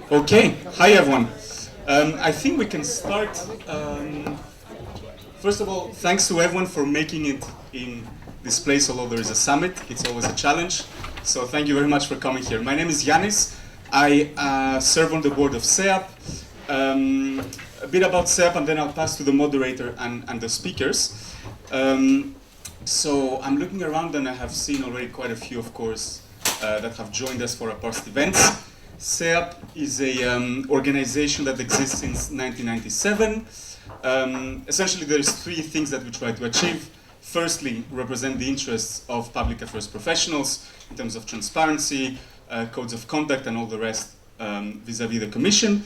Okay, hi everyone. I think we can start. First of all, thanks to everyone for making it in this place, although there is a summit. It's always a challenge. So thank you very much for coming here. My name is Yiannis. I serve on the board of SEAP. A bit about SEAP, and then I'll pass to the moderator and the speakers. So I'm looking around, and I have seen already quite a few, of course, that have joined us for our past events. SEAP is an organization that exists since 1997. Essentially, there's three things that we try to achieve. Firstly, represent the interests of public affairs professionals in terms of transparency, codes of conduct, and all the rest vis-à-vis the Commission.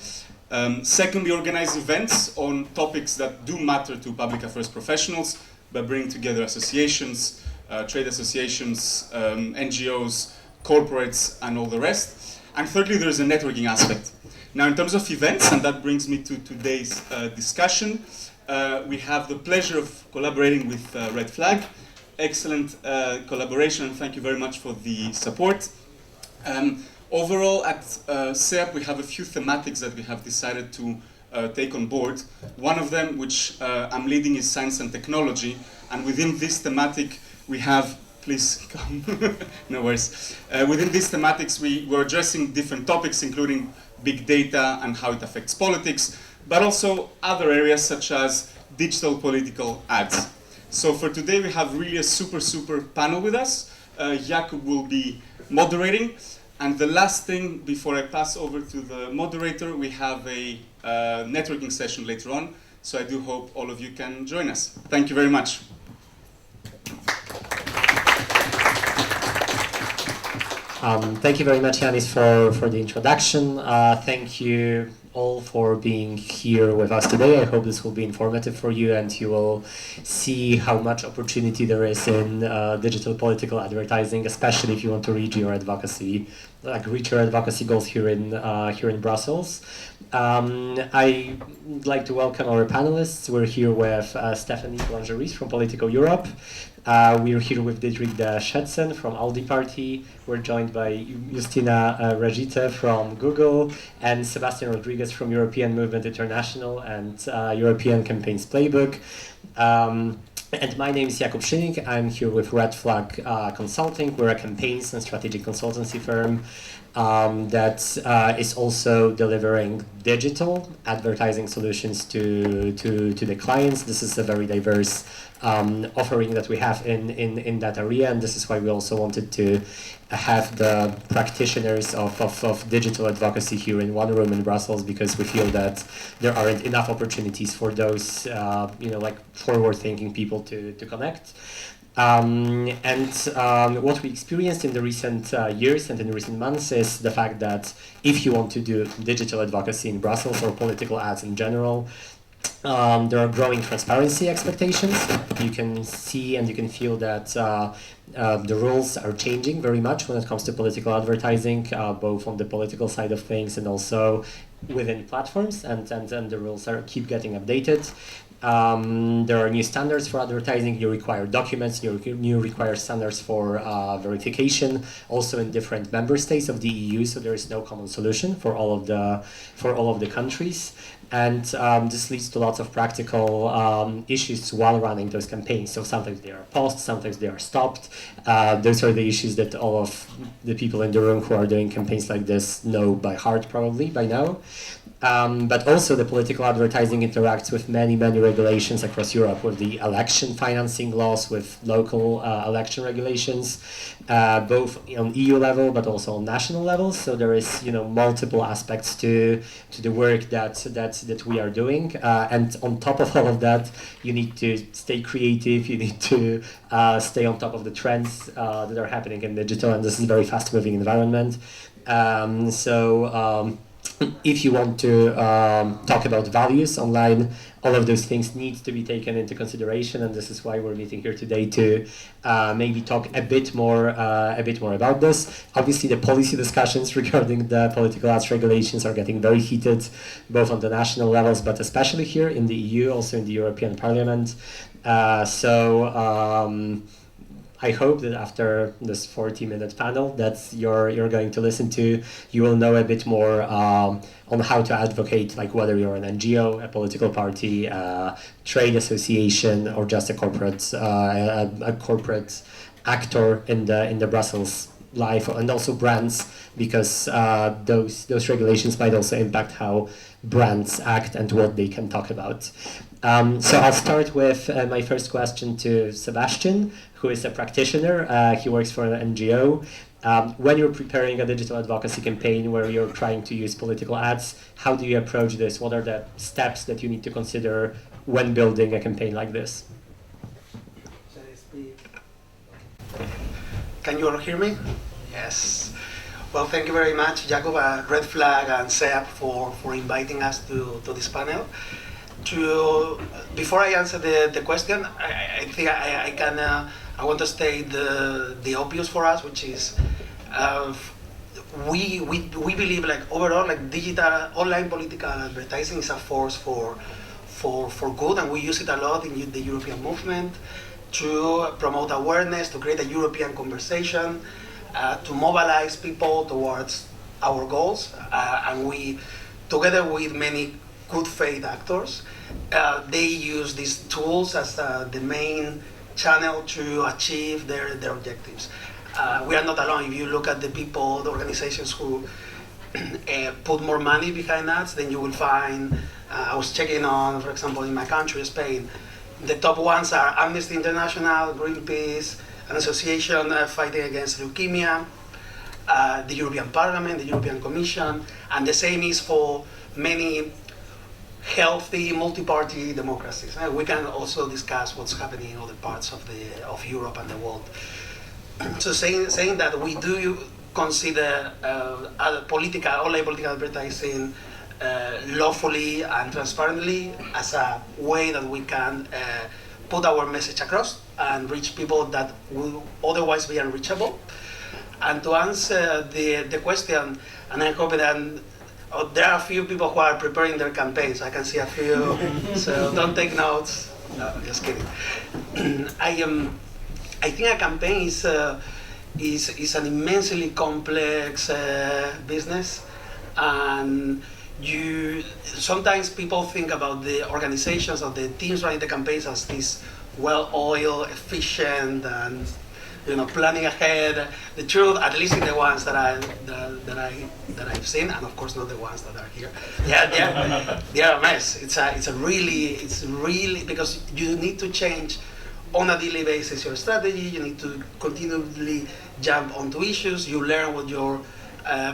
Secondly, organize events on topics that do matter to public affairs professionals by bringing together associations, trade associations, NGOs, corporates, and all the rest. And thirdly, there is a networking aspect. Now, in terms of events, and that brings me to today's discussion, we have the pleasure of collaborating with Red Flag. Excellent collaboration, and thank you very much for the support. Overall, at SEAP, we have a few thematics that we have decided to take on board. One of them, which I'm leading, is science and technology, and within this thematic, we have please come. No worries. Within these thematics, we're addressing different topics, including big data and how it affects politics, but also other areas such as digital political ads. So for today, we have really a super panel with us. Jakub will be moderating. And the last thing, before I pass over to the moderator, we have a networking session later on. So I do hope all of you can join us. Thank you very much. Thank you very much, Yiannis, for the introduction. Thank you all for being here with us today. I hope this will be informative for you, and you will see how much opportunity there is in digital political advertising, especially if you want to reach your advocacy goals here in Brussels. I'd like to welcome our panelists. We're here with Stephanie Poulengeris from Politico Europe. We're here with Didrik Schaetzen from ALDE party. We're joined by Justina Raizyté from Google and Sebastián Rodríguez from European Movement International and European Campaigns Playbook. And my name is Jakub Szymik. I'm here with Red Flag Consulting. We're a campaigns and strategic consultancy firm that is also delivering digital advertising solutions to the clients. This is a very diverse offering that we have in that area, and this is why we also wanted to have the practitioners of digital advocacy here in one room in Brussels, because we feel that there aren't enough opportunities for those like forward-thinking people to connect. What we experienced in the recent years and in recent months is the fact that if you want to do digital advocacy in Brussels or political ads in general, there are growing transparency expectations. You can see and you can feel that the rules are changing very much when it comes to political advertising, both on the political side of things and also within platforms, and the rules keep getting updated. There are new standards for advertising. You require documents. You require standards for verification, also in different member states of the EU. So there is no common solution for all of the countries, and this leads to lots of practical issues while running those campaigns. So sometimes they are paused, sometimes they are stopped. Those are the issues that all of the people in the room who are doing campaigns like this know by heart, probably by now. But also the political advertising interacts with many regulations across Europe, with the election financing laws, with local election regulations, both on EU level but also on national level. So there is multiple aspects to the work that we are doing, and on top of all of that, you need to stay creative. You need to stay on top of the trends that are happening in digital, and this is a very fast moving environment. If you want to talk about values online, all of those things need to be taken into consideration, and this is why we're meeting here today to maybe talk a bit more about this. Obviously, the policy discussions regarding the political ads regulations are getting very heated, both on the national levels, but especially here in the EU, also in the European Parliament. I hope that after this 40-minute panel that you're going to listen to, you will know a bit more on how to advocate, like whether you're an NGO, a political party, a trade association, or just a corporate actor in the Brussels life, and also brands, because those regulations might also impact how brands act and what they can talk about. So I'll start with my first question to Sebastian, who is a practitioner. He works for an NGO. When you're preparing a digital advocacy campaign where you're trying to use political ads, how do you approach this? What are the steps that you need to consider when building a campaign like this? Shall I speak? Can you all hear me? Yes. Well, thank you very much, Jakub, Red Flag, and SEAP for inviting us to this panel. Before I answer the question, I think I want to state the obvious for us, which is we believe, like, overall, like, digital online political advertising is a force for good, and we use it a lot in the European movement to promote awareness, to create a European conversation, to mobilize people towards our goals, and we, together with many good faith actors, they use these tools as the main channel to achieve their objectives. We are not alone. If you look at the people, the organizations who put more money behind ads, then you will find, I was checking on, for example, in my country, Spain, the top ones are Amnesty International, Greenpeace, an association fighting against leukemia, the European Parliament, the European Commission, and the same is for many healthy multi-party democracies. We can also discuss what's happening in other parts of Europe and the world. So saying that, we do consider online political advertising lawfully and transparently as a way that we can put our message across and reach people that will otherwise be unreachable. And to answer the question, and I hope that there are a few people who are preparing their campaigns. I can see a few, so don't take notes. No, I'm just kidding. I think a campaign is an immensely complex business, and sometimes people think about the organizations or the teams running the campaigns as this well-oiled, efficient, and planning ahead. The truth, at least in the ones that I've seen, and of course not the ones that are here, they are a mess. It's really because you need to change on a daily basis your strategy. You need to continually jump onto issues. You learn what your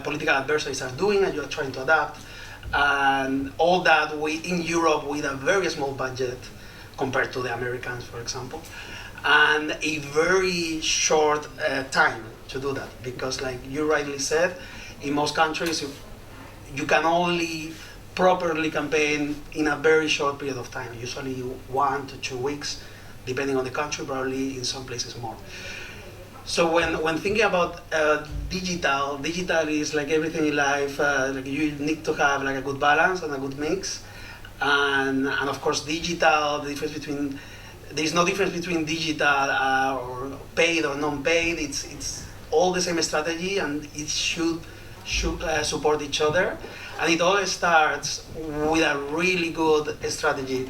political adversaries are doing, and you are trying to adapt. And all that in Europe with a very small budget compared to the Americans, for example, and a very short time to do that, because, like you rightly said, in most countries you can only properly campaign in a very short period of time, usually 1 to 2 weeks, depending on the country, probably in some places more. So when thinking about digital is like everything in life. Like you need to have like a good balance and a good mix, and of course digital. There's no difference between digital or paid or non-paid. It's all the same strategy, and it should support each other. And it all starts with a really good strategy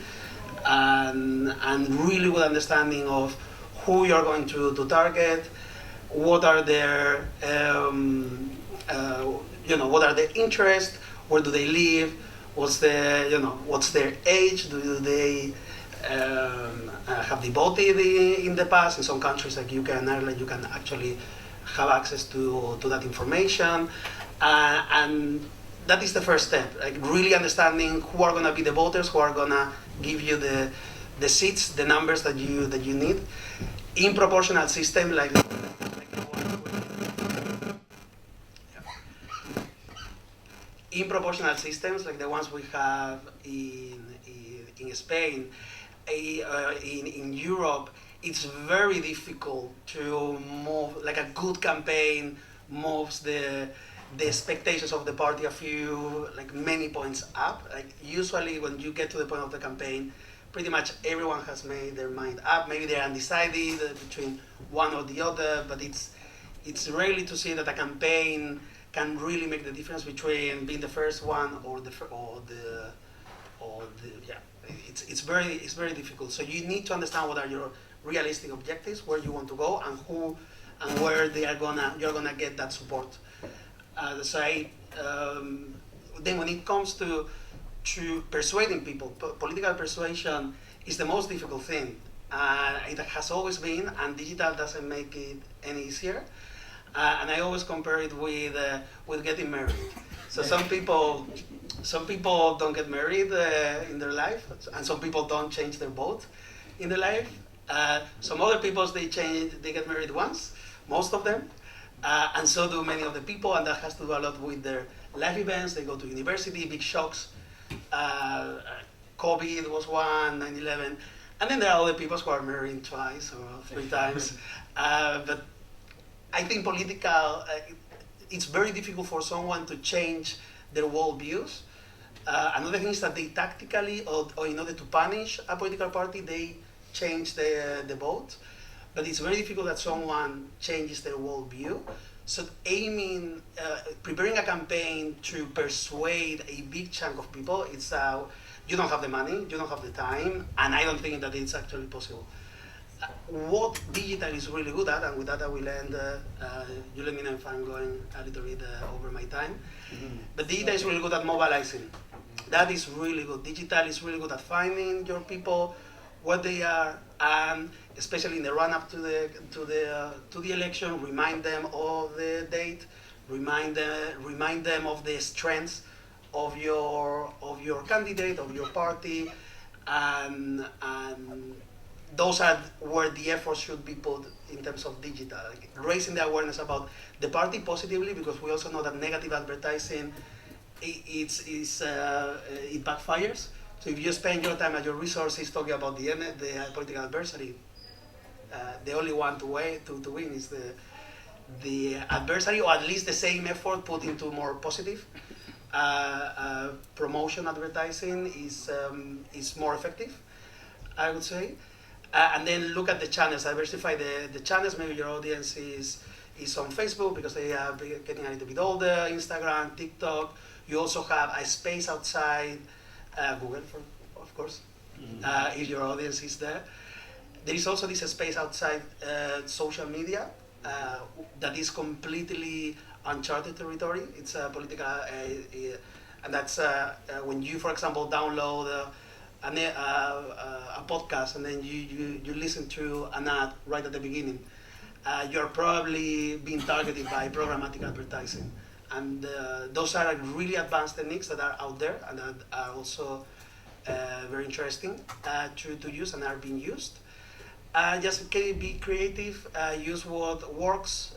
and really good understanding of who you're going to target, what are their what are their interests, where do they live, what's their age, do they have they voted in the past. In some countries like UK and Ireland, you can actually have access to that information, and that is the first step, like really understanding who are going to be the voters, who are going to give you the seats, the numbers that you need, in proportional system like the one in proportional systems like the ones we have in Spain. In Europe, it's very difficult to move, like a good campaign moves the expectations of the party many points up. Like usually when you get to the point of the campaign, pretty much everyone has made their mind up. Maybe they're undecided between one or the other, but it's rarely to see that a campaign can really make the difference between being the first one or the yeah. It's very difficult. So you need to understand what are your realistic objectives, where you want to go, and who and where you're gonna get that support. Then when it comes to persuading people, political persuasion is the most difficult thing. It has always been, and digital doesn't make it any easier. And I always compare it with getting married. So some people don't get married in their life, and some people don't change their vote in their life. Some other people they get married once, most of them, and so do many of the people, and that has to do a lot with their life events. They go to university, big shocks. COVID was one, 9/11, and then there are other people who are married twice or 3 times. But I think it's very difficult for someone to change their worldviews. Another thing is that they tactically, or in order to punish a political party, they change the vote. But it's very difficult that someone changes their worldview. So preparing a campaign to persuade a big chunk of people, you don't have the money, you don't have the time, and I don't think that it's actually possible. What digital is really good at, and with that I will end, you let me know if I'm going a little bit over my time, but digital is really good at mobilizing. That is really good. Digital is really good at finding your people, what they are, and especially in the run-up to the election, remind them of the date, remind them of the strengths of your candidate, of your party, and those are where the effort should be put in terms of digital. Raising the awareness about the party positively, because we also know that negative advertising it backfires. So if you spend your time and your resources talking about the political adversary, the only one to win is the adversary, or at least the same effort put into more positive promotion advertising is more effective, I would say. And then look at the channels, diversify the channels. Maybe your audience is on Facebook because they are getting a little bit older, Instagram, TikTok. You also have a space outside Google, of course, if your audience is there. There is also this space outside social media that is completely uncharted territory. It's political, and that's when you, for example, download a podcast and then you listen to an ad right at the beginning. You're probably being targeted by programmatic advertising. And those are really advanced techniques that are out there and that are also very interesting to use and are being used. Just be creative, use what works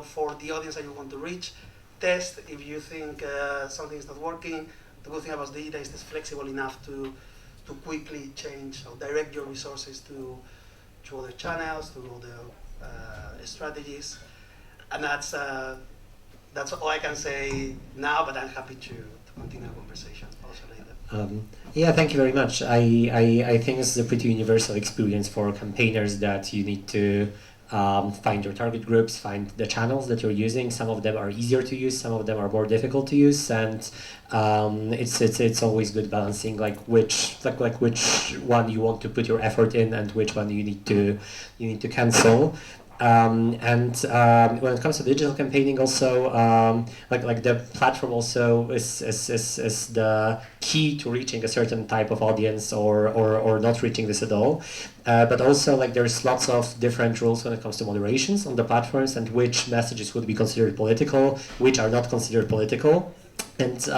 for the audience that you want to reach. Test if you think something is not working. The good thing about digital is it's flexible enough to quickly change or direct your resources to other channels, to other strategies. And that's all I can say now, but I'm happy to continue the conversation also later. Yeah, thank you very much. I think this is a pretty universal experience for campaigners that you need to find your target groups, find the channels that you're using. Some of them are easier to use, some of them are more difficult to use, and it's always good balancing which one you want to put your effort in and which one you need to cancel. And when it comes to digital campaigning, also the platform also is the key to reaching a certain type of audience or not reaching this at all. But also there's lots of different rules when it comes to moderations on the platforms and which messages would be considered political, which are not considered political. And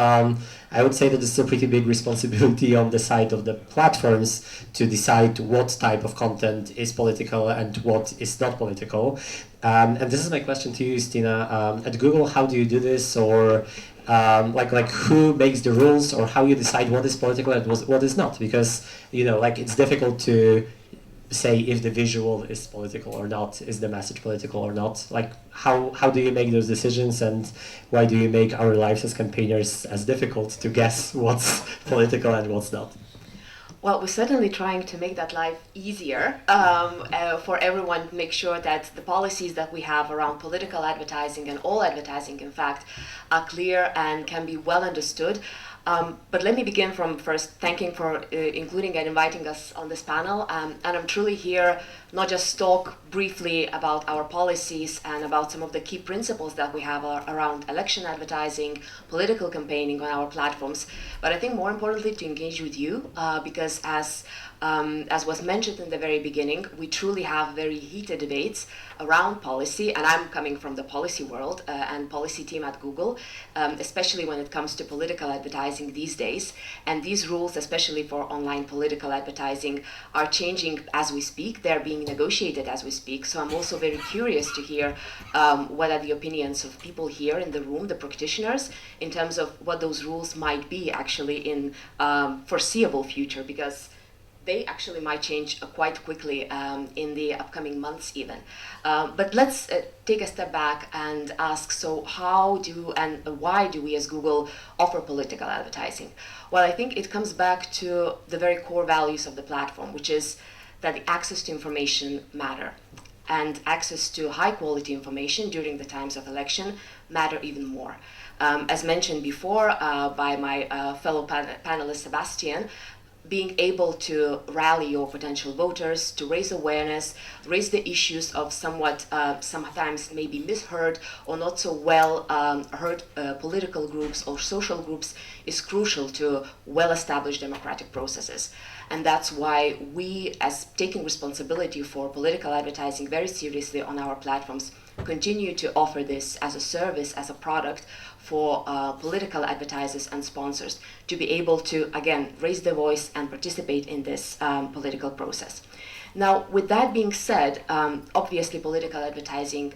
I would say that this is a pretty big responsibility on the side of the platforms to decide what type of content is political and what is not political. And this is my question to you, Justina. At Google, how do you do this? Or who makes the rules, or how you decide what is political and what is not? Because it's difficult to say if the visual is political or not, is the message political or not. How do you make those decisions, and why do you make our lives as campaigners as difficult to guess what's political and what's not? Well, we're certainly trying to make that life easier for everyone, to make sure that the policies that we have around political advertising and all advertising, in fact, are clear and can be well understood. But let me begin from first thanking for including and inviting us on this panel. And I'm truly here not just talk briefly about our policies and about some of the key principles that we have around election advertising, political campaigning on our platforms, but I think more importantly to engage with you because as was mentioned in the very beginning, we truly have very heated debates around policy, and I'm coming from the policy world and policy team at Google, especially when it comes to political advertising these days. And these rules, especially for online political advertising, are changing as we speak. They're being negotiated as we speak. So I'm also very curious to hear what are the opinions of people here in the room, the practitioners, in terms of what those rules might be actually in foreseeable future, because they actually might change quite quickly in the upcoming months even. But let's take a step back and ask, so how do and why do we as Google offer political advertising? Well, I think it comes back to the very core values of the platform, which is that the access to information matter. And access to high quality information during the times of election matter even more. As mentioned before by my fellow panelist Sebastián, being able to rally your potential voters, to raise awareness, raise the issues of somewhat, sometimes maybe misheard or not so well heard political groups or social groups is crucial to well-established democratic processes. And that's why we, as taking responsibility for political advertising very seriously on our platforms, continue to offer this as a service, as a product for political advertisers and sponsors to be able to, again, raise their voice and participate in this political process. Now, with that being said, obviously political advertising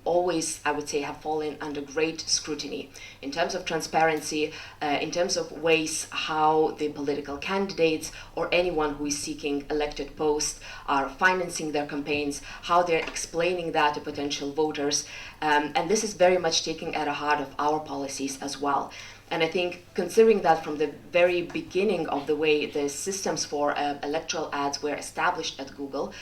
always, I would say, have fallen under great scrutiny in terms of transparency, in terms of ways how the political candidates or anyone who is seeking elected posts are financing their campaigns, how they're explaining that to potential voters. And this is very much taken at the heart of our policies as well. And I think considering that from the very beginning of the way the systems for electoral ads were established at Google,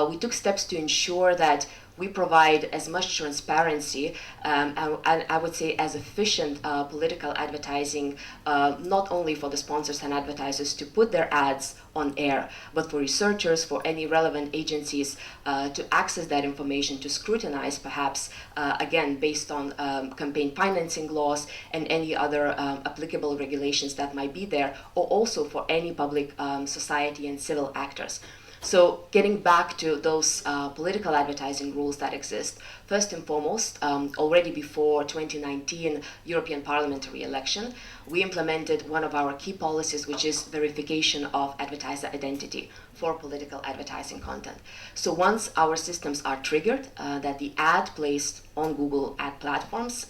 we took steps to ensure that we provide as much transparency and I would say as efficient political advertising, not only for the sponsors and advertisers to put their ads on air, but for researchers, for any relevant agencies to access that information, to scrutinize perhaps, again, based on campaign financing laws and any other applicable regulations that might be there, or also for any public society and civil actors. So getting back to those political advertising rules that exist, first and foremost, already before 2019 European parliamentary election, we implemented one of our key policies, which is verification of advertiser identity for political advertising content. So once our systems are triggered, that the ad placed on Google ad platforms,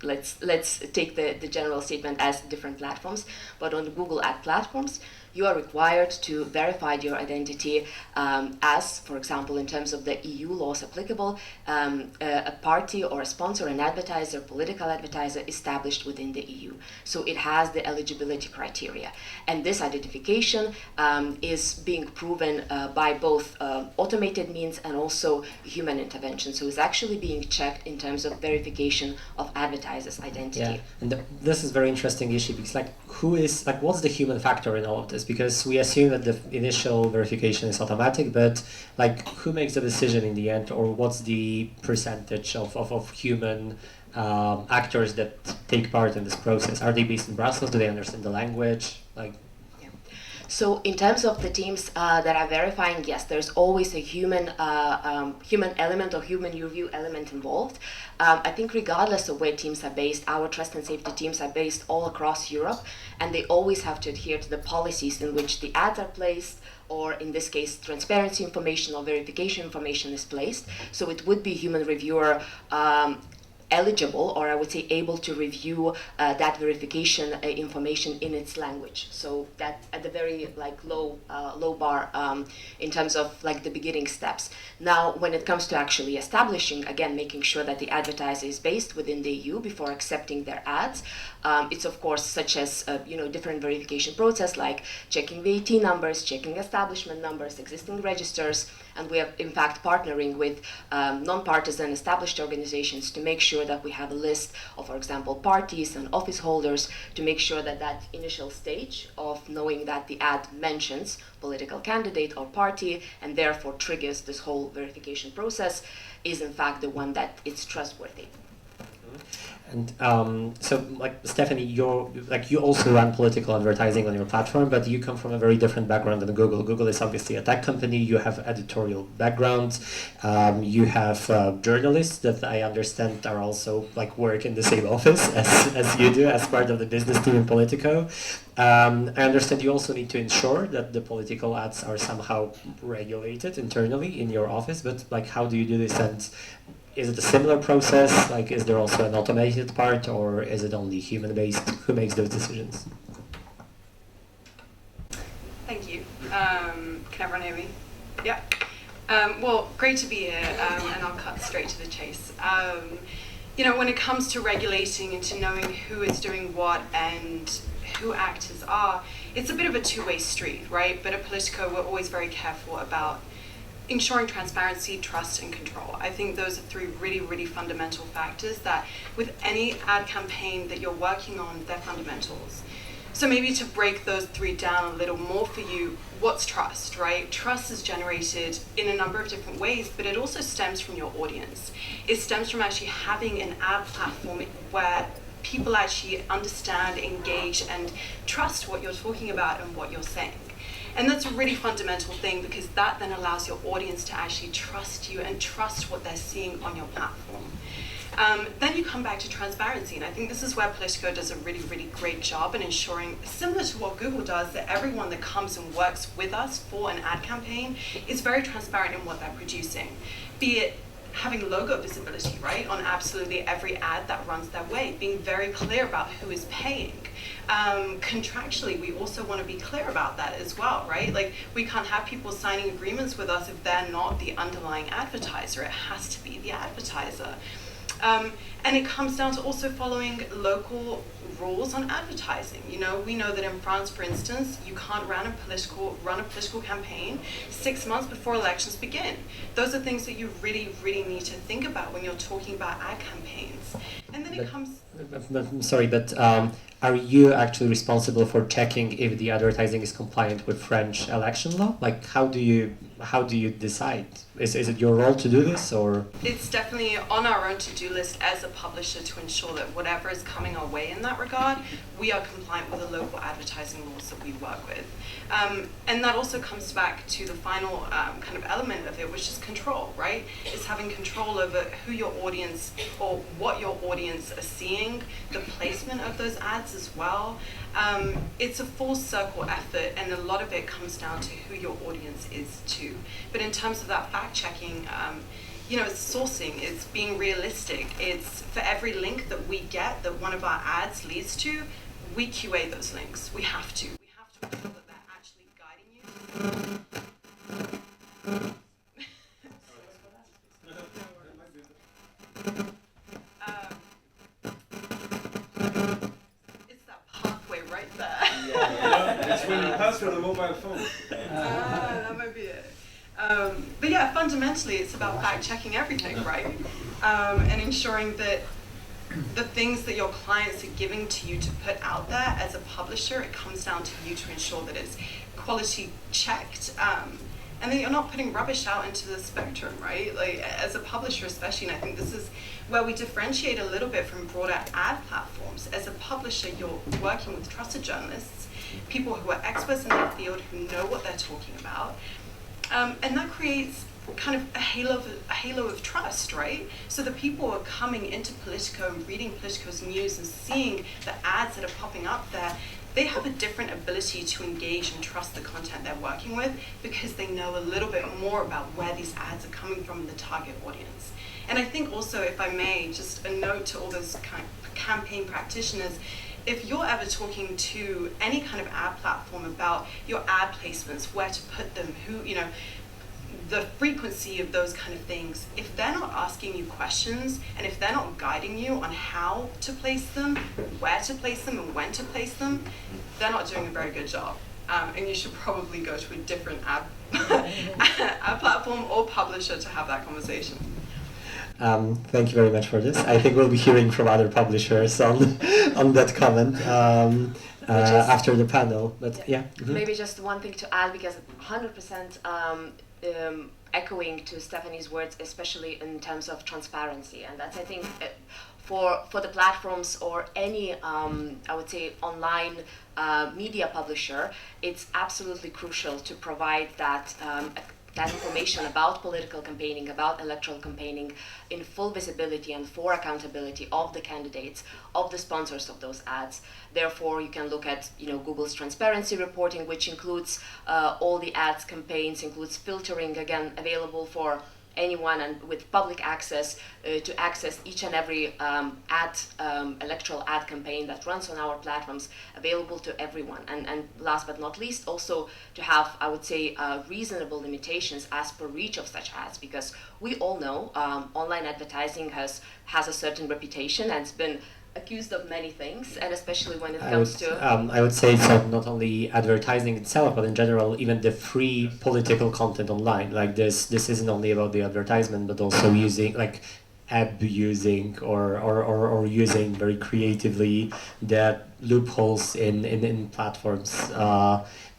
let's take the general statement as different platforms, but on the Google ad platforms, you are required to verify your identity as, for example, in terms of the EU laws applicable, a party or a sponsor, an advertiser, political advertiser established within the EU. So it has the eligibility criteria. And this identification is being proven by both automated means and also human intervention. So it's actually being checked in terms of verification of advertisers' identity. Yeah, and this is a very interesting issue because, what's the human factor in all of this? Because we assume that the initial verification is automatic, but who makes the decision in the end, or what's the percentage of human actors that take part in this process? Are they based in Brussels? Do they understand the language? So in terms of the teams that are verifying, yes, there's always a human element or human review element involved. I think regardless of where teams are based, our trust and safety teams are based all across Europe, and they always have to adhere to the policies in which the ads are placed, or in this case, transparency information or verification information is placed. So it would be human reviewer eligible, or I would say able to review that verification information in its language. So that at the very like low bar in terms of like the beginning steps. Now, when it comes to actually establishing, again, making sure that the advertiser is based within the EU before accepting their ads, it's of course such as different verification process like checking VAT numbers, checking establishment numbers, existing registers, and we are in fact partnering with non-partisan established organizations to make sure that we have a list of, for example, parties and office holders, to make sure that that initial stage of knowing that the ad mentions political candidate or party and therefore triggers this whole verification process is in fact the one that is trustworthy. And so, like Stephanie, you also run political advertising on your platform, but you come from a very different background than Google. Google is obviously a tech company. You have editorial background. You have journalists that I understand are also like work in the same office as you do, as part of the business team in Politico. I understand you also need to ensure that the political ads are somehow regulated internally in your office. But like, how do you do this? And is it a similar process? Like, is there also an automated part, or is it only human-based? Who makes those decisions? Thank you. Can everyone hear me? Yeah. Well, great to be here, and I'll cut straight to the chase. When it comes to regulating and to knowing who is doing what and who actors are, it's a bit of a two-way street, right? But at Politico, we're always very careful about ensuring transparency, trust, and control. I think those are three really, really fundamental factors that with any ad campaign that you're working on, they're fundamentals. So maybe to break those three down a little more for you, what's trust, right? Trust is generated in a number of different ways, but it also stems from your audience. It stems from actually having an ad platform where people actually understand, engage, and trust what you're talking about and what you're saying. And that's a really fundamental thing, because that then allows your audience to actually trust you and trust what they're seeing on your platform. Then you come back to transparency, and I think this is where Politico does a really, really great job in ensuring, similar to what Google does, that everyone that comes and works with us for an ad campaign is very transparent in what they're producing. Be it having logo visibility, right, on absolutely every ad that runs their way, being very clear about who is paying. Contractually, we also want to be clear about that as well, right? Like, we can't have people signing agreements with us if they're not the underlying advertiser. It has to be the advertiser. And it comes down to also following local rules on advertising. We know that in France, for instance, you can't run a political campaign 6 months before elections begin. Those are things that you really, really need to think about when you're talking about ad campaigns. And then it comes... I'm sorry, but are you actually responsible for checking if the advertising is compliant with French election law? Like, how do you decide? Is it your role to do this, or? It's definitely on our own to-do list as a publisher to ensure that whatever is coming our way in that regard, we are compliant with the local advertising laws that we work with. And that also comes back to the final kind of element of it, which is control, right? It's having control over who your audience or what your audience are seeing, the placement of those ads as well. It's a full circle effort, and a lot of it comes down to who your audience is too. But in terms of that fact checking, it's sourcing, it's being realistic. It's for every link that we get that one of our ads leads to, we QA those links. We have to. We have to ensure that they're actually guiding you. It's that pathway right there. It's when you pass with a mobile phone. That might be it. But yeah, fundamentally, it's about fact-checking everything, right? And ensuring that the things that your clients are giving to you to put out there as a publisher, it comes down to you to ensure that it's quality checked, and that you're not putting rubbish out into the spectrum, right? Like, as a publisher especially, and I think this is where we differentiate a little bit from broader ad platforms. As a publisher, you're working with trusted journalists, people who are experts in their field, who know what they're talking about, and that creates kind of a halo of trust, right? So the people are coming into Politico and reading Politico's news and seeing the ads that are popping up there, they have a different ability to engage and trust the content they're working with because they know a little bit more about where these ads are coming from in the target audience. And I think also, if I may, just a note to all those kind of campaign practitioners, if you're ever talking to any kind of ad platform about your ad placements, where to put them, who, you know, the frequency of those kind of things, if they're not asking you questions and if they're not guiding you on how to place them, where to place them and when to place them, they're not doing a very good job. And you should probably go to a different ad, ad platform or publisher to have that conversation. Thank you very much for this. I think we'll be hearing from other publishers on that comment after the panel. But yeah. Maybe just one thing to add, because 100% echoing to Stephanie's words, especially in terms of transparency, and that's, I think, for the platforms or any I would say online media publisher, it's absolutely crucial to provide that that information about political campaigning, about electoral campaigning, in full visibility and for accountability of the candidates, of the sponsors of those ads. Therefore, you can look at, you know, Google's transparency reporting, which includes all the ads campaigns, includes filtering, again, available for anyone and with public access to access each and every electoral ad campaign that runs on our platforms, available to everyone. And last but not least, also to have, I would say, reasonable limitations as per reach of such ads, because we all know online advertising has a certain reputation and it's been accused of many things, and especially when it comes to... I would say it's not only advertising itself, but in general, even the free political content online. Like this isn't only about the advertisement, but also using, like, abusing or using very creatively the loopholes in platforms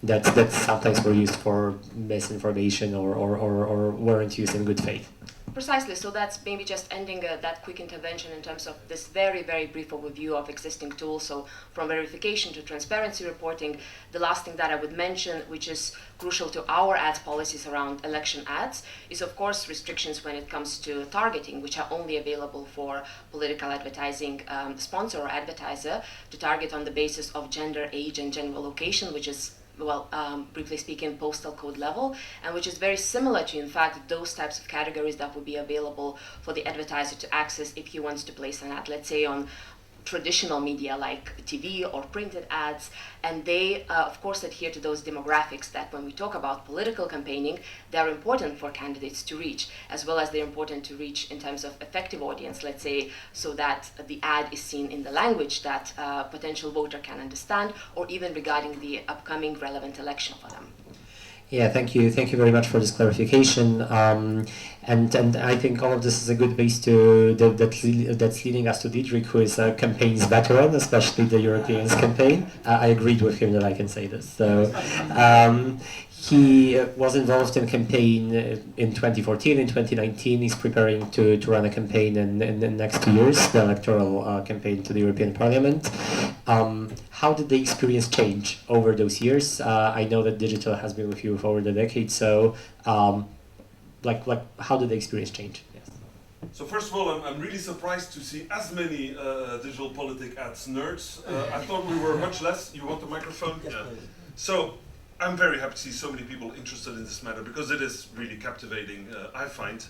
that sometimes were used for misinformation or weren't used in good faith. Precisely, so that's maybe just ending that quick intervention in terms of this very, very brief overview of existing tools. So from verification to transparency reporting, the last thing that I would mention, which is crucial to our ads policies around election ads, is of course restrictions when it comes to targeting, which are only available for political advertising sponsor or advertiser to target on the basis of gender, age, and general location, which is, well, briefly speaking, postal code level, and which is very similar to, in fact, those types of categories that would be available for the advertiser to access if he wants to place an ad, let's say, on traditional media like TV or printed ads, and they of course adhere to those demographics that when we talk about political campaigning, they're important for candidates to reach, as well as they're important to reach in terms of effective audience, let's say, so that the ad is seen in the language that a potential voter can understand, or even regarding the upcoming relevant election for them. Yeah, thank you very much for this clarification. And I think all of this is a good base to that's leading us to Didrik, who is a campaigns veteran, especially the Europeans campaign. I agreed with him that I can say this. So he was involved in campaign in 2014. In 2019, he's preparing to run a campaign in the next 2 years, the electoral campaign to the European Parliament. How did the experience change over those years? I know that digital has been with you for over the decade, so like how did the experience change? Yes. So first of all, I'm really surprised to see as many digital politic ads nerds. I thought we were much less. You want the microphone? Yes, yeah. please. So I'm very happy to see so many people interested in this matter, because it is really captivating, I find.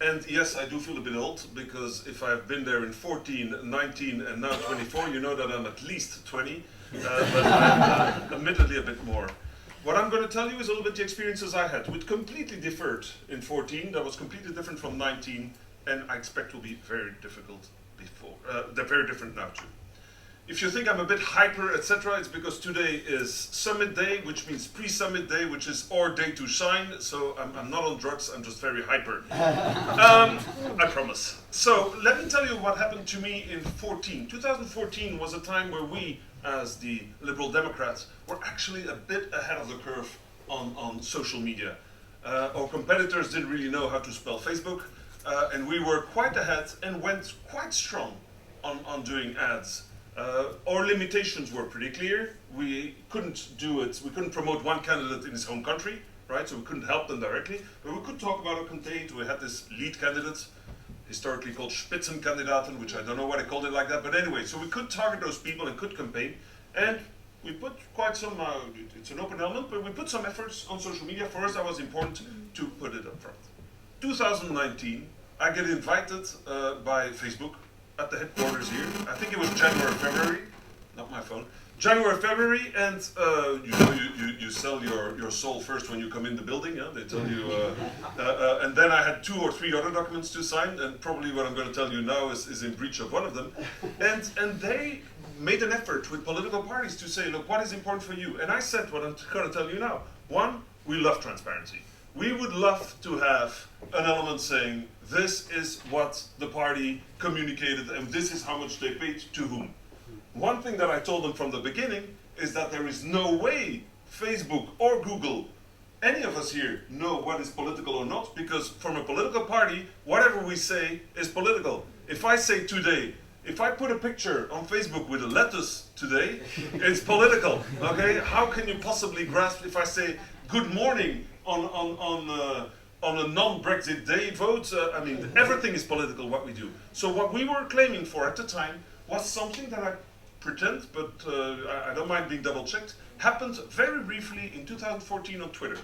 And yes, I do feel a bit old, because if I've been there in 14, 19, and now 24, you know that I'm at least 20, but I'm admittedly a bit more. What I'm going to tell you is a little bit the experiences I had, which completely differed in 14, that was completely different from 19, and I expect will be very difficult before. They're very different now too. If you think I'm a bit hyper, etc., it's because today is summit day, which means pre-summit day, which is our day to shine. So I'm not on drugs, I'm just very hyper. I promise. So let me tell you what happened to me in 14. 2014 was a time where we, as the Liberal Democrats, were actually a bit ahead of the curve on social media. Our competitors didn't really know how to spell Facebook, and we were quite ahead and went quite strong on doing ads. Our limitations were pretty clear. We couldn't do it. We couldn't promote one candidate in his home country, right? So we couldn't help them directly. But we could talk about a campaign. We had this lead candidate, historically called Spitzenkandidaten, which I don't know why they called it like that. But anyway, so we could target those people and could campaign. And we put quite some, it's an open element, but we put some efforts on social media. For us, that was important to put it up front. 2019, I get invited by Facebook at the headquarters here. I think it was January, February, not my phone. January, February, and you sell your soul first when you come in the building. Yeah? They tell you, and then I had 2 or 3 other documents to sign, and probably what I'm going to tell you now is in breach of one of them. And they made an effort with political parties to say, look, what is important for you? And I said what I'm going to tell you now. One, we love transparency. We would love to have an element saying, this is what the party communicated, and this is how much they paid to whom. One thing that I told them from the beginning is that there is no way Facebook or Google, any of us here, know what is political or not, because from a political party, whatever we say is political. If I say today, if I put a picture on Facebook with a lettuce today, it's political, okay? How can you possibly grasp if I say good morning on a non-Brexit day vote? I mean, everything is political, what we do. So what we were claiming for at the time was something that I pretend, but I don't mind being double-checked, happened very briefly in 2014 on Twitter.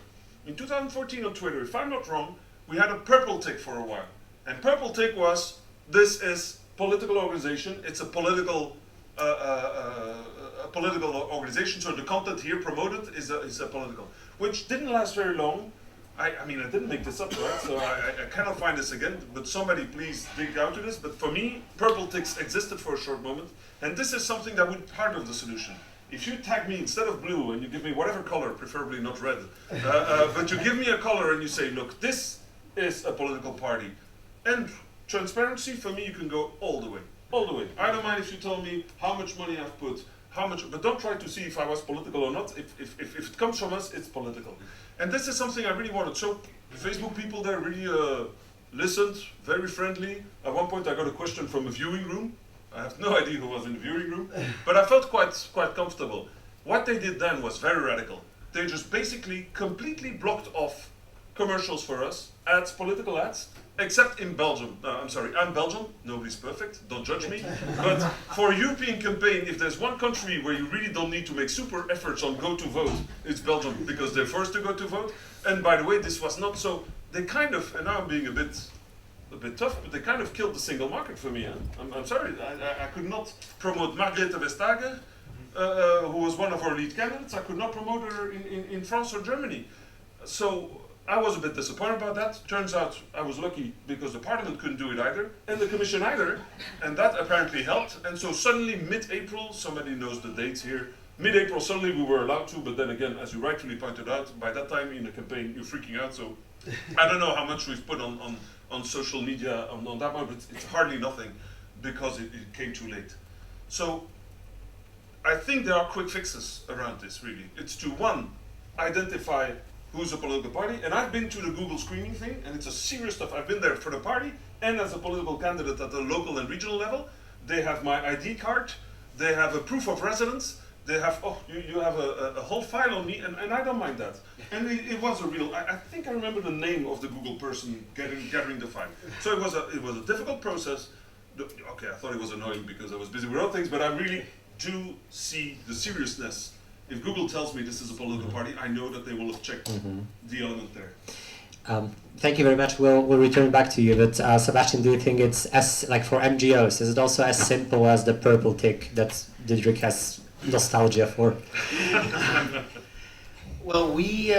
In 2014 on Twitter, if I'm not wrong, we had a purple tick for a while. And purple tick was, this is political organization, it's a political organization, so the content here promoted is a political, which didn't last very long. I mean, I didn't make this up, right? So I cannot find this again, but somebody please dig out to this. But for me, purple ticks existed for a short moment, and this is something that would be part of the solution. If you tag me instead of blue and you give me whatever color, preferably not red, but you give me a color and you say, look, this is a political party. And transparency, for me, you can go all the way, all the way. I don't mind if you tell me how much money I've put, how much, but don't try to see if I was political or not. If it comes from us, it's political. And this is something I really wanted. So the Facebook people there really listened, very friendly. At one point I got a question from a viewing room. I have no idea who was in the viewing room, but I felt quite comfortable. What they did then was very radical. They just basically completely blocked off commercials for us, ads, political ads, except in Belgium. I'm sorry, I'm Belgium, nobody's perfect, don't judge me. But for a European campaign, if there's one country where you really don't need to make super efforts on go to vote, it's Belgium, because they're forced to go to vote. And by the way, this was not so, they kind of, and now I'm being a bit tough, but they kind of killed the single market for me. Huh? I'm sorry, I could not promote Margrethe Vestager, who was one of our lead candidates. I could not promote her in France or Germany. So I was a bit disappointed about that. Turns out I was lucky because the parliament couldn't do it either, and the commission either, and that apparently helped. And so suddenly mid-April, somebody knows the dates here, mid-April suddenly we were allowed to, but then again, as you rightfully pointed out, by that time in the campaign you're freaking out, so I don't know how much we've put on social media on that one, but it's hardly nothing because it came too late. So I think there are quick fixes around this, really. It's to, one, identify who's a political party, and I've been to the Google screening thing, and it's a serious stuff. I've been there for the party and as a political candidate at the local and regional level. They have my ID card, they have a proof of residence, they have, oh, you have a whole file on me, and I don't mind that. And it was a real, I think I remember the name of the Google person gathering the file. So it was a difficult process. Okay, I thought it was annoying because I was busy with other things, but I really do see the seriousness. If Google tells me this is a political party, I know that they will have checked the element there. Thank you very much. We'll return back to you. But Sebastian, do you think it's as, like for MGOs, is it also as simple as the purple tick that Didrik has nostalgia for? Well, we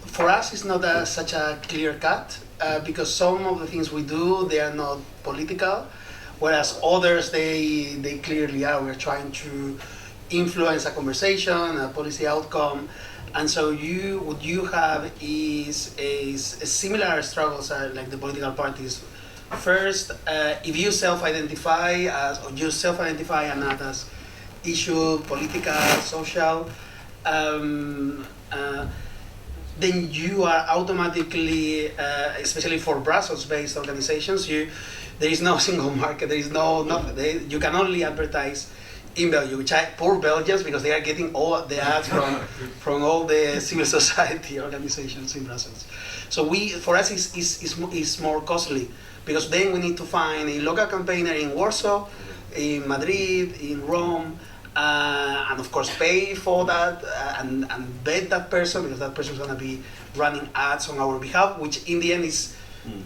for us it's not such a clear cut because some of the things we do, they are not political, whereas others they clearly are. We're trying to influence a conversation, a policy outcome, and so what you have is similar struggles like the political parties. First, if you self-identify and not as issue, political, social, then you are automatically, especially for Brussels-based organizations, there is no single market. There is nothing. You can only advertise in Belgium, which poor Belgians, because they are getting all the ads from all the civil society organizations in Brussels. So for us is more costly, because then we need to find a local campaigner in Warsaw, in Madrid, in Rome, and of course pay for that and bet that person, because that person is going to be running ads on our behalf, which in the end is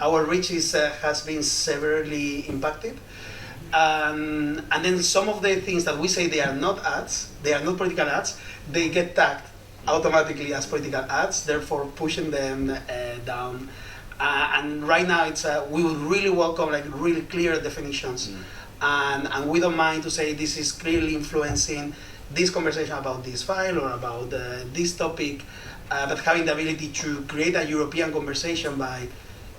our reach has been severely impacted. And then some of the things that we say they are not ads, they are not political ads, they get tagged automatically as political ads, therefore pushing them down. And right now it's we would really welcome like really clear definitions, and we don't mind to say this is clearly influencing this conversation about this file or about this topic, but having the ability to create a European conversation by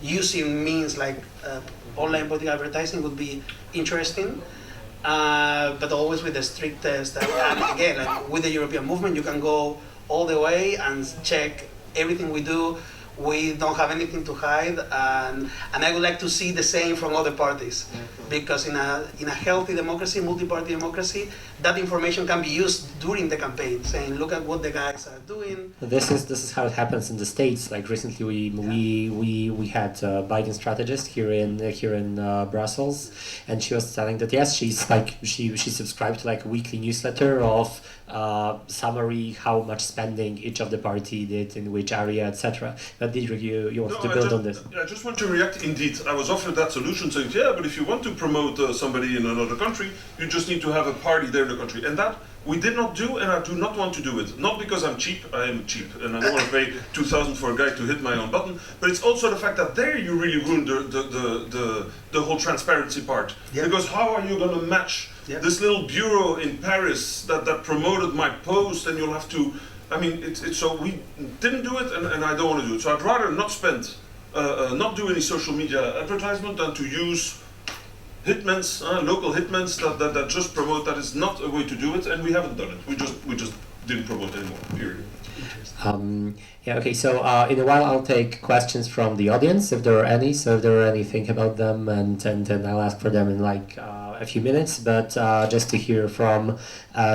using means like online political advertising would be interesting, but always with the strictest. And again, like with the European movement, you can go all the way and check everything we do. We don't have anything to hide, and I would like to see the same from other parties, because in a healthy democracy, multi-party democracy, that information can be used during the campaign, saying, look at what the guys are doing. This is how it happens in the States. Like recently, we had a Biden strategist here in Brussels, and she was telling that yes, she's like she subscribed to like a weekly newsletter of summary how much spending each of the party did in which area, etc. But Didrik, you wanted to build on this. I just want to react. Indeed, I was offered that solution, saying, yeah, but if you want to promote somebody in another country, you just need to have a party there in the country, and that we did not do, and I do not want to do it. Not because I'm cheap, I am cheap, and I don't want to pay 2,000 for a guy to hit my own button, but it's also the fact that there you really ruined the whole transparency part. Yeah. Because how are you going to match this little bureau in Paris that promoted my post, and you'll have to, I mean, it's so we didn't do it, and I don't want to do it. So I'd rather not spend, not do any social media advertisement than to use hitmans, local hitmans that just promote. That is not a way to do it, and we haven't done it. We just didn't promote anymore. Period. Yeah. Okay. So in a while, I'll take questions from the audience if there are any. So if there are any, think about them, and then I'll ask for them in like a few minutes. But just to hear from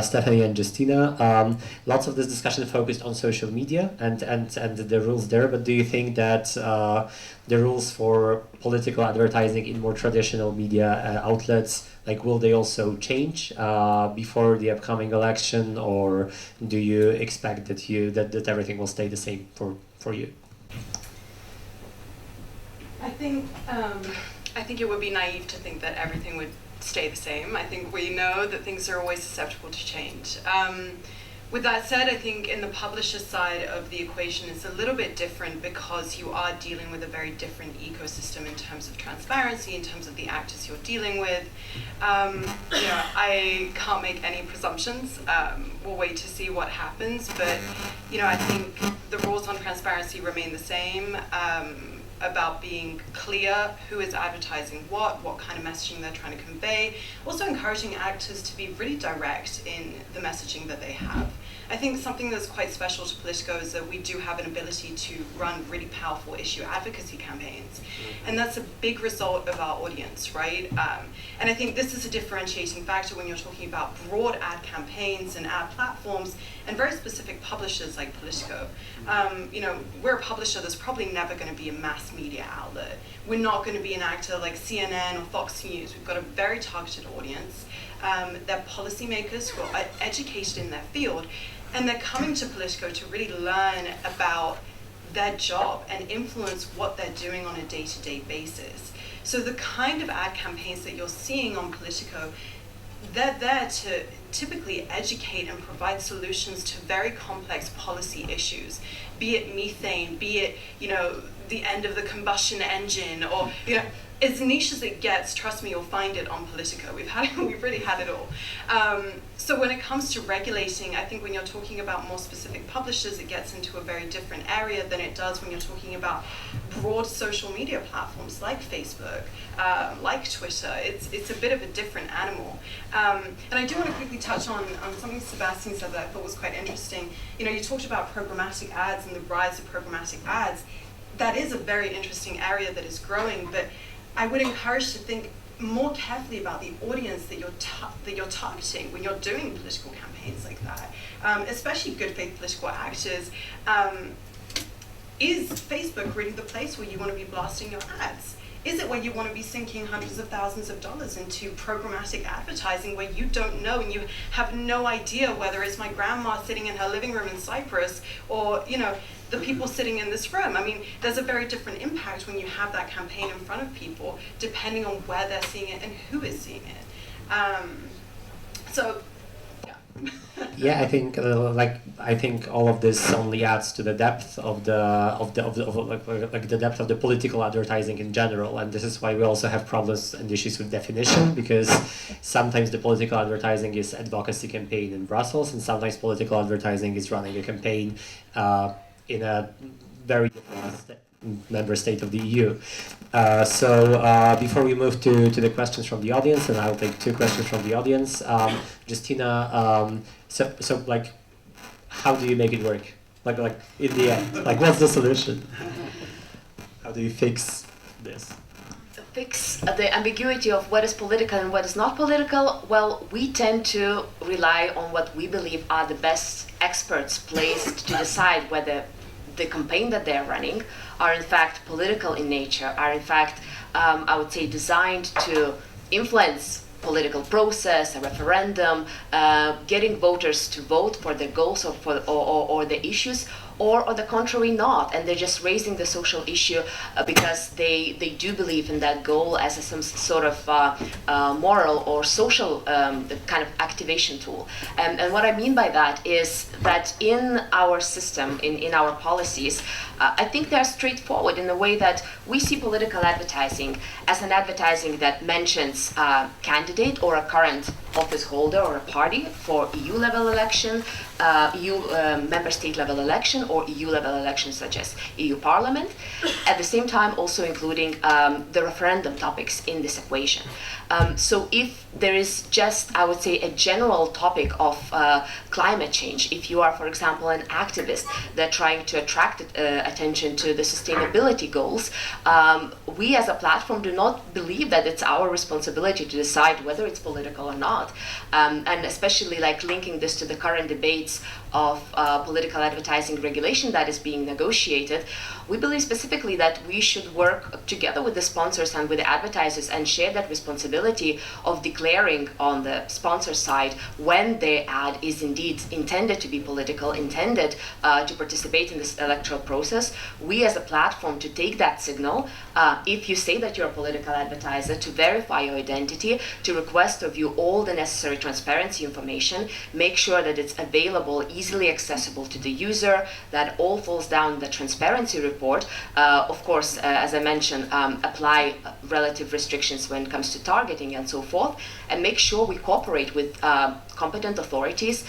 Stephanie and Justina, lots of this discussion focused on social media and the rules there. But do you think that the rules for political advertising in more traditional media outlets, like, will they also change before the upcoming election, or do you expect that everything will stay the same for you? I think it would be naive to think that everything would stay the same. I think we know that things are always susceptible to change. With that said, I think in the publisher side of the equation, it's a little bit different because you are dealing with a very different ecosystem in terms of transparency, in terms of the actors you're dealing with. I can't make any presumptions. We'll wait to see what happens, but I think the rules on transparency remain the same. About being clear who is advertising what kind of messaging they're trying to convey. Also encouraging actors to be really direct in the messaging that they have. I think something that's quite special to Politico is that we do have an ability to run really powerful issue advocacy campaigns. And that's a big result of our audience, right? And I think this is a differentiating factor when you're talking about broad ad campaigns and ad platforms and very specific publishers like Politico. We're a publisher that's probably never going to be a mass media outlet. We're not going to be an actor like CNN or Fox News. We've got a very targeted audience. They're policymakers who are educated in their field, and they're coming to Politico to really learn about their job and influence what they're doing on a day-to-day basis. So the kind of ad campaigns that you're seeing on Politico, they're there to typically educate and provide solutions to very complex policy issues, be it methane, be it, the end of the combustion engine, or, as niche as it gets, trust me, you'll find it on Politico. We've really had it all. So when it comes to regulating, I think when you're talking about more specific publishers, it gets into a very different area than it does when you're talking about broad social media platforms like Facebook, like Twitter. It's a bit of a different animal. And I do want to quickly touch on something Sebastián said that I thought was quite interesting. You talked about programmatic ads and the rise of programmatic ads. That is a very interesting area that is growing, but I would encourage to think more carefully about the audience that you're targeting when you're doing political campaigns like that, especially good faith political actors. Is Facebook really the place where you want to be blasting your ads? Is it where you want to be sinking hundreds of thousands of dollars into programmatic advertising where you don't know and you have no idea whether it's my grandma sitting in her living room in Cyprus or, you know, the people sitting in this room? I mean, there's a very different impact when you have that campaign in front of people, depending on where they're seeing it and who is seeing it. So, yeah. Yeah, I think all of this only adds to the depth of the depth of the political advertising in general, and this is why we also have problems and issues with definition, because sometimes the political advertising is advocacy campaign in Brussels, and sometimes political advertising is running a campaign in a very different member state of the EU. Before we move to the questions from the audience, and I'll take 2 questions from the audience, Justina, so like, how do you make it work? Like in the end, like what's the solution? How do you fix this? Fix the ambiguity of what is political and what is not political? Well, we tend to rely on what we believe are the best experts placed to decide whether the campaign that they're running are in fact political in nature, are in fact, I would say, designed to influence political process, a referendum, getting voters to vote for their goals or the issues, or on the contrary not, and they're just raising the social issue because they do believe in that goal as some sort of moral or social kind of activation tool. And what I mean by that is that in our system, in our policies, I think they're straightforward in the way that we see political advertising as an advertising that mentions a candidate or a current office holder or a party for EU level election, EU member state level election, or EU level elections such as EU Parliament, at the same time also including the referendum topics in this equation. So if there is just, I would say, a general topic of climate change, if you are, for example, an activist that trying to attract attention to the sustainability goals, we as a platform do not believe that it's our responsibility to decide whether it's political or not. And especially like linking this to the current debates of political advertising regulation that is being negotiated, we believe specifically that we should work together with the sponsors and with the advertisers and share that responsibility of declaring on the sponsor side when their ad is indeed intended to be political, intended to participate in this electoral process. We as a platform to take that signal, if you say that you're a political advertiser, to verify your identity, to request of you all the necessary transparency information, make sure that it's available, easily accessible to the user, that all falls down the transparency report. Of course, as I mentioned, apply relative restrictions when it comes to targeting and so forth, and make sure we cooperate with competent authorities,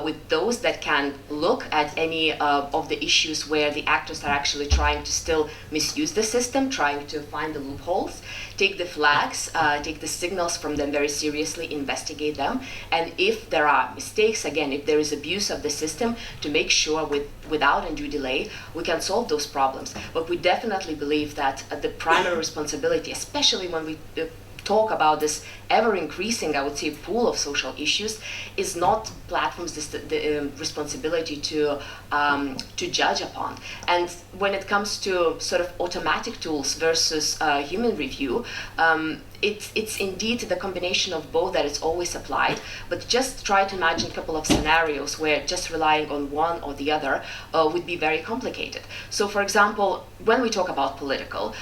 with those that can look at any of the issues where the actors are actually trying to still misuse the system, trying to find the loopholes, take the flags, take the signals from them very seriously, investigate them, and if there are mistakes, again, if there is abuse of the system, to make sure without undue delay, we can solve those problems. But we definitely believe that the primary responsibility, especially when we talk about this ever-increasing, I would say, pool of social issues, is not platforms' the responsibility to judge upon. And when it comes to sort of automatic tools versus human review, it's indeed the combination of both that is always applied, but just try to imagine a couple of scenarios where just relying on one or the other would be very complicated. So, for example, when we talk about political,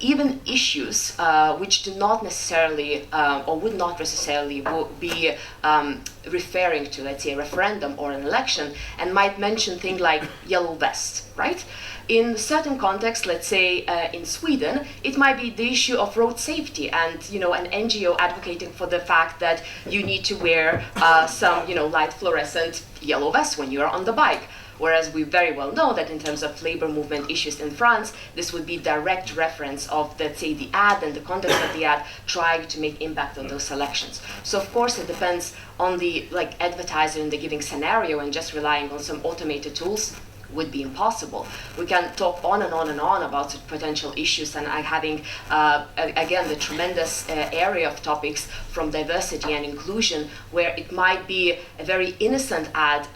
even issues which do not necessarily or would not necessarily be referring to, let's say, a referendum or an election, and might mention things like yellow vest, right? In certain contexts, let's say in Sweden, it might be the issue of road safety and, an NGO advocating for the fact that you need to wear some, light fluorescent yellow vest when you're on the bike. Whereas we very well know that in terms of labor movement issues in France, this would be direct reference of, let's say, the ad and the context of the ad trying to make impact on those selections. So of course it depends on the advertiser in the giving scenario, and just relying on some automated tools would be impossible. We can talk on and on and on about potential issues and having, again, the tremendous area of topics from diversity and inclusion, where it might be a very innocent ad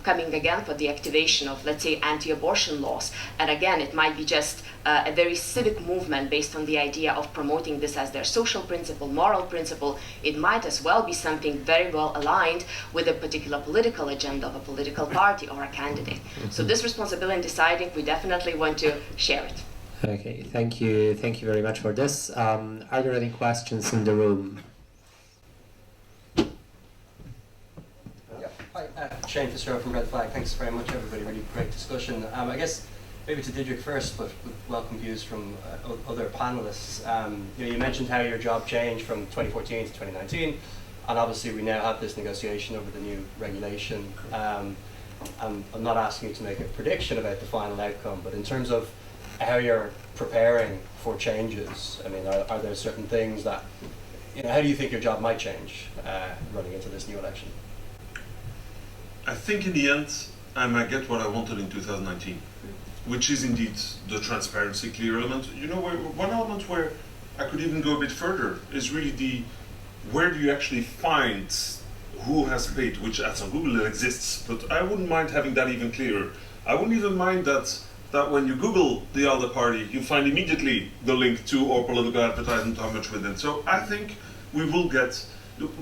coming again for the activation of, let's say, anti-abortion laws. And again, it might be just a very civic movement based on the idea of promoting this as their social principle, moral principle. It might as well be something very well aligned with a particular political agenda of a political party or a candidate. So this responsibility in deciding, we definitely want to share it. Okay, thank you very much for this. Are there any questions in the room? Hi, Shane Fitzgerald from Red Flag. Thanks very much, everybody. Really great discussion. I guess maybe to Didrik first, but with welcome views from other panelists. You mentioned how your job changed from 2014 to 2019, and obviously we now have this negotiation over the new regulation. I'm not asking you to make a prediction about the final outcome, but in terms of how you're preparing for changes, I mean, are there certain things that, how do you think your job might change running into this new election? I think in the end, I might get what I wanted in 2019, which is indeed the transparency, clear element. One element where I could even go a bit further is really where do you actually find who has paid which ads on Google. It exists, but I wouldn't mind having that even clearer. I wouldn't even mind that when you Google the ALDE party, you find immediately the link to our political advertisement, how much within. So I think we will get.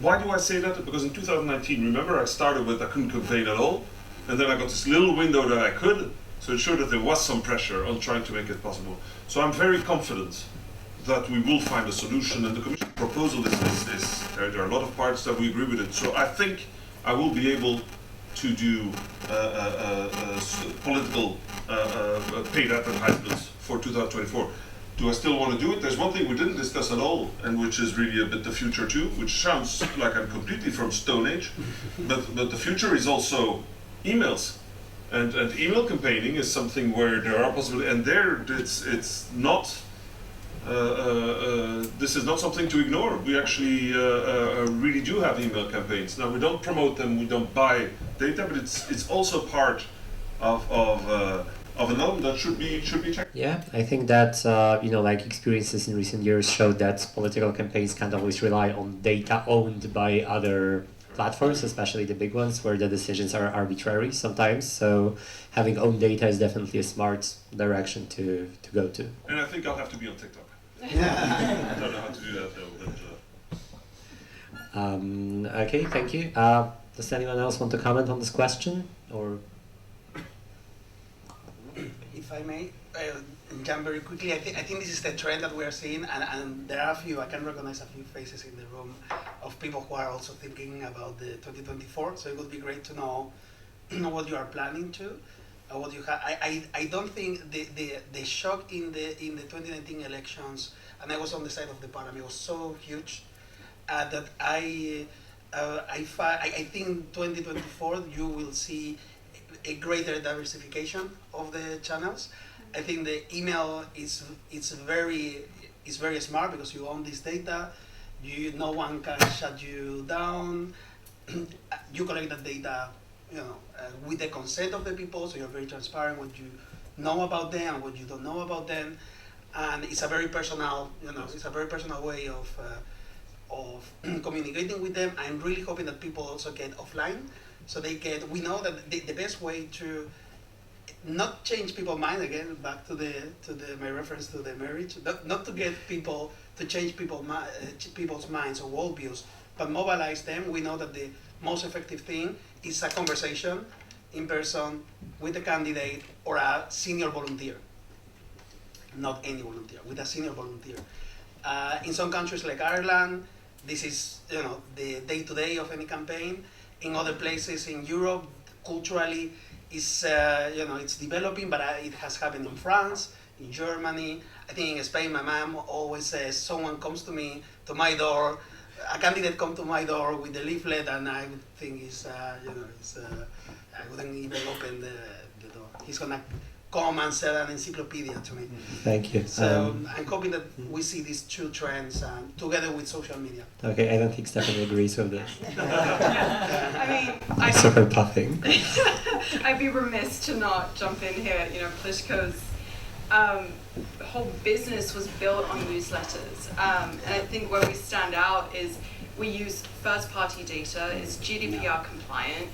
Why do I say that? Because in 2019, remember, I started with I couldn't campaign at all, and then I got this little window that I could, so it showed that there was some pressure on trying to make it possible. So I'm very confident that we will find a solution, and the Commission proposal is there are a lot of parts that we agree with it. So I think I will be able to do political paid advertisements for 2024. Do I still want to do it? There's one thing we didn't discuss at all, and which is really a bit the future too, which sounds like I'm completely from Stone Age, but the future is also emails. And email campaigning is something where there are possibilities, and there it's not, this is not something to ignore. We actually really do have email campaigns. Now we don't promote them, we don't buy data, but it's also part of an element that should be checked. Yeah, I think that like experiences in recent years showed that political campaigns can't always rely on data owned by other platforms, especially the big ones, where the decisions are arbitrary sometimes. So having own data is definitely a smart direction to go to. And I think I'll have to be on TikTok. I don't know how to do that though. But, Okay, thank you. Does anyone else want to comment on this question, or? If I may jump very quickly, I think this is the trend that we are seeing, and there are I can recognize a few faces in the room of people who are also thinking about the 2024. So it would be great to know what you are planning to, what you have. I don't think the shock in the 2019 elections, and I was on the side of the parliament, was so huge that I think 2024 you will see a greater diversification of the channels. I think the email is very smart because you own this data. No one can shut you down. You collect that data, with the consent of the people, so you're very transparent what you know about them and what you don't know about them, and it's a very personal, it's a very personal way of communicating with them. I'm really hoping that people also get offline. So we know that the best way to not change people's mind, again, back to my reference to the marriage, not to get people to change people's minds or worldviews, but mobilize them. We know that the most effective thing is a conversation in person with a candidate or a senior volunteer. Not any volunteer, with a senior volunteer. In some countries like Ireland, this is the day-to-day of any campaign. In other places in Europe, culturally, it's developing, but it has happened in France, in Germany. I think in Spain, my mom always says, someone comes to my door, a candidate comes to my door with a leaflet, and I would think I wouldn't even open the door. He's gonna come and sell an encyclopedia to me. Thank you. So I'm hoping that we see these two trends together with social media. Okay, I don't think Stephanie agrees with this. I mean, So her puffing. I'd be remiss to not jump in here. You know, Politico's whole business was built on newsletters, and I think where we stand out is we use first-party data. It's GDPR compliant.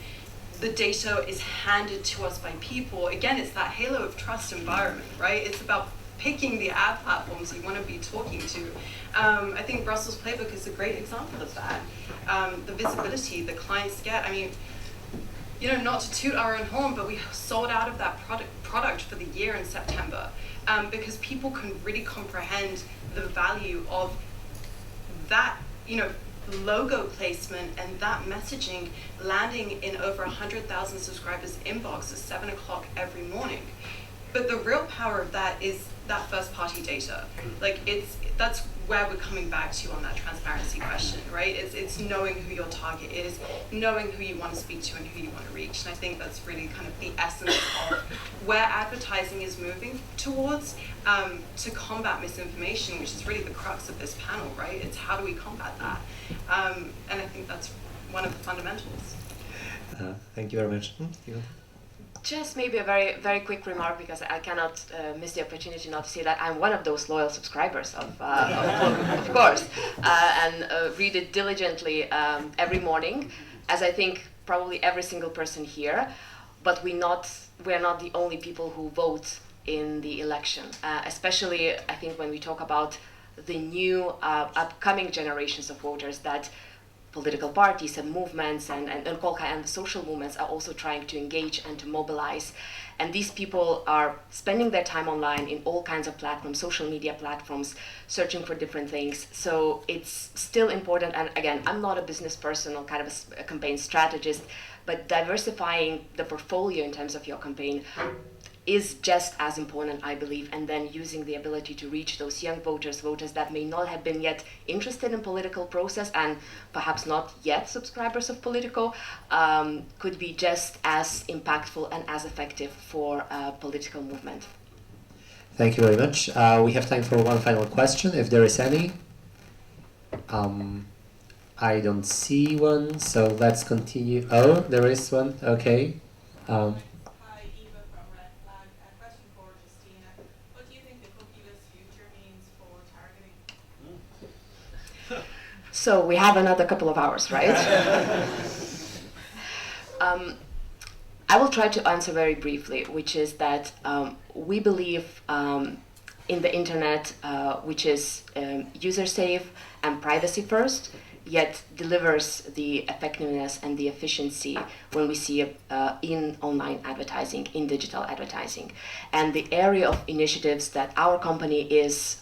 The data is handed to us by people. Again, it's that halo of trust environment, right? It's about picking the ad platforms you want to be talking to. I think Brussels Playbook is a great example of that. The visibility the clients get. I mean, you know, not to toot our own horn, but we sold out of that product for the year in September because people can really comprehend the value of that, you know, logo placement and that messaging landing in over 100,000 subscribers' inbox at 7 o'clock every morning. But the real power of that is that first-party data. Like that's where we're coming back to on that transparency question, right? It's knowing who your target is, knowing who you want to speak to and who you want to reach. And I think that's really kind of the essence of where advertising is moving towards to combat misinformation, which is really the crux of this panel, right? It's how do we combat that? And I think that's one of the fundamentals. Thank you very much. Just maybe a very, very quick remark, because I cannot miss the opportunity not to say that I'm one of those loyal subscribers of course, and read it diligently every morning, as I think probably every single person here. But we're not the only people who vote in the election, especially I think when we talk about the new upcoming generations of voters that political parties and movements and the social movements are also trying to engage and to mobilize. And these people are spending their time online in all kinds of platforms, social media platforms, searching for different things. So it's still important. And again, I'm not a business person or kind of a campaign strategist, but diversifying the portfolio in terms of your campaign is just as important, I believe, and then using the ability to reach those young voters that may not have been yet interested in political process and perhaps not yet subscribers of Politico, could be just as impactful and as effective for a political movement. Thank you very much. We have time for one final question, if there is any. I don't see one, so let's continue. Oh, there is one. Okay. So we have another couple of hours, right? I will try to answer very briefly, which is that we believe in the internet, which is user-safe and privacy-first, yet delivers the effectiveness and the efficiency when we see it in online advertising, in digital advertising. And the area of initiatives that our company is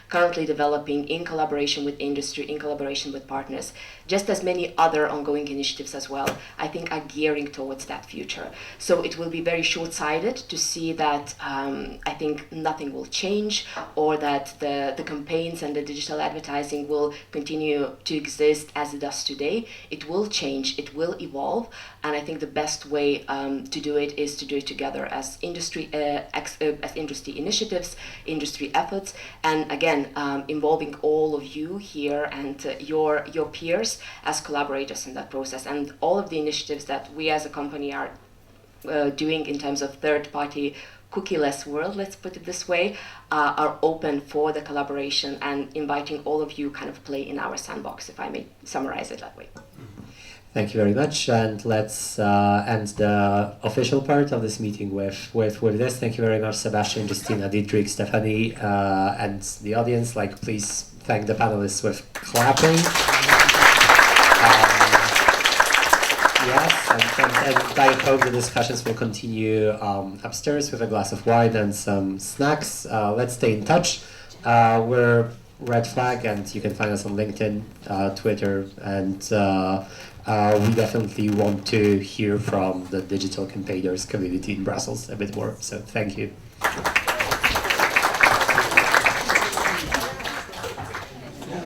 currently developing in collaboration with industry, in collaboration with partners, just as many other ongoing initiatives as well, I think are gearing towards that future. So it will be very short-sighted to see that I think nothing will change, or that the campaigns and the digital advertising will continue to exist as it does today. It will change, it will evolve, and I think the best way to do it is to do it together as industry initiatives, industry efforts, and again, involving all of you here and your peers as collaborators in that process. And all of the initiatives that we as a company are doing in terms of third-party cookie-less world, let's put it this way, are open for the collaboration and inviting all of you kind of play in our sandbox, if I may summarize it that way. Thank you very much, and let's end the official part of this meeting with this. Thank you very much, Sebastián, Justina, Didrik, Stephanie, and the audience. Please thank the panelists with clapping. Yes, and I hope the discussions will continue upstairs with a glass of wine and some snacks. Let's stay in touch. We're Red Flag, and you can find us on LinkedIn, Twitter, and we definitely want to hear from the digital campaigners community in Brussels a bit more. So thank you.